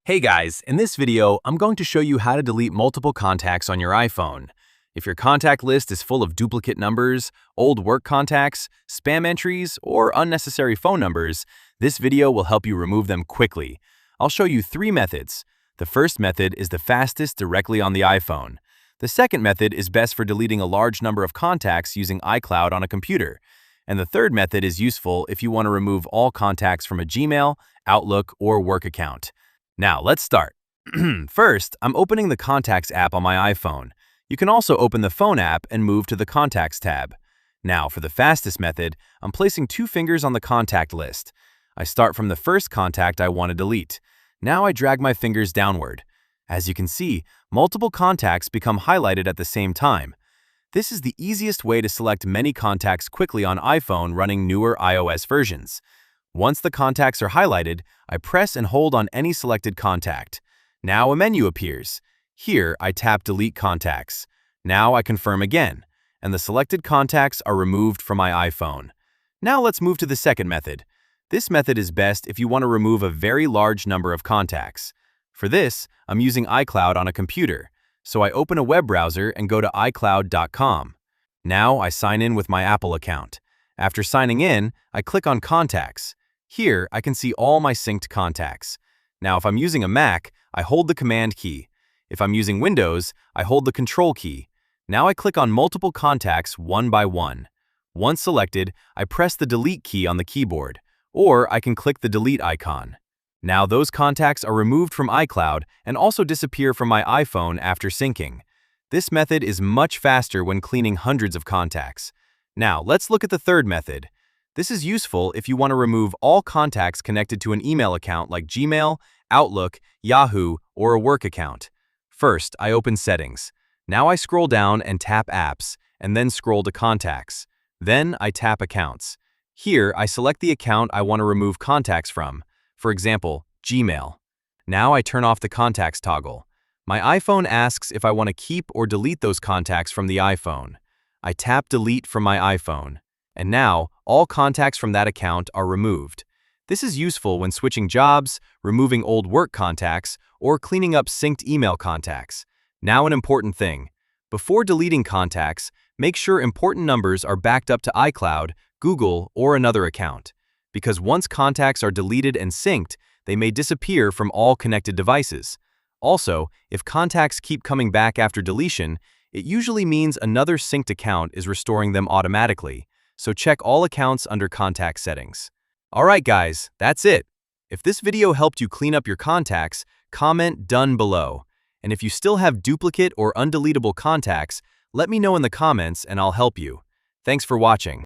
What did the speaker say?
Hey guys, in this video, I'm going to show you how to delete multiple contacts on your iPhone. If your contact list is full of duplicate numbers, old work contacts, spam entries, or unnecessary phone numbers, this video will help you remove them quickly. I'll show you 3 methods. The first method is the fastest directly on the iPhone. The second method is best for deleting a large number of contacts using iCloud on a computer. And the third method is useful if you want to remove all contacts from a Gmail, Outlook, or work account. Now, let's start. First, I'm opening the Contacts app on my iPhone. You can also open the Phone app and move to the Contacts tab. Now, for the fastest method, I'm placing 2 fingers on the contact list. I start from the first contact I want to delete. Now I drag my fingers downward. As you can see, multiple contacts become highlighted at the same time. This is the easiest way to select many contacts quickly on iPhone running newer iOS versions. Once the contacts are highlighted, I press and hold on any selected contact. Now a menu appears. Here, I tap Delete Contacts. Now I confirm again, and the selected contacts are removed from my iPhone. Now let's move to the second method. This method is best if you want to remove a very large number of contacts. For this, I'm using iCloud on a computer, so I open a web browser and go to iCloud.com. Now I sign in with my Apple account. After signing in, I click on Contacts. Here, I can see all my synced contacts. Now, if I'm using a Mac, I hold the Command key. If I'm using Windows, I hold the Control key. Now I click on multiple contacts one by one. Once selected, I press the Delete key on the keyboard, or I can click the Delete icon. Now those contacts are removed from iCloud and also disappear from my iPhone after syncing. This method is much faster when cleaning hundreds of contacts. Now, let's look at the third method. This is useful if you want to remove all contacts connected to an email account like Gmail, Outlook, Yahoo, or a work account. First, I open Settings. Now I scroll down and tap Apps, and then scroll to Contacts. Then I tap Accounts. Here, I select the account I want to remove contacts from, for example, Gmail. Now I turn off the Contacts toggle. My iPhone asks if I want to keep or delete those contacts from the iPhone. I tap Delete from my iPhone. And now, all contacts from that account are removed. This is useful when switching jobs, removing old work contacts, or cleaning up synced email contacts. Now an important thing. Before deleting contacts, make sure important numbers are backed up to iCloud, Google, or another account. Because once contacts are deleted and synced, they may disappear from all connected devices. Also, if contacts keep coming back after deletion, it usually means another synced account is restoring them automatically. So check all accounts under Contact Settings. Alright guys, that's it. If this video helped you clean up your contacts, comment Done below. And if you still have duplicate or undeletable contacts, let me know in the comments and I'll help you. Thanks for watching.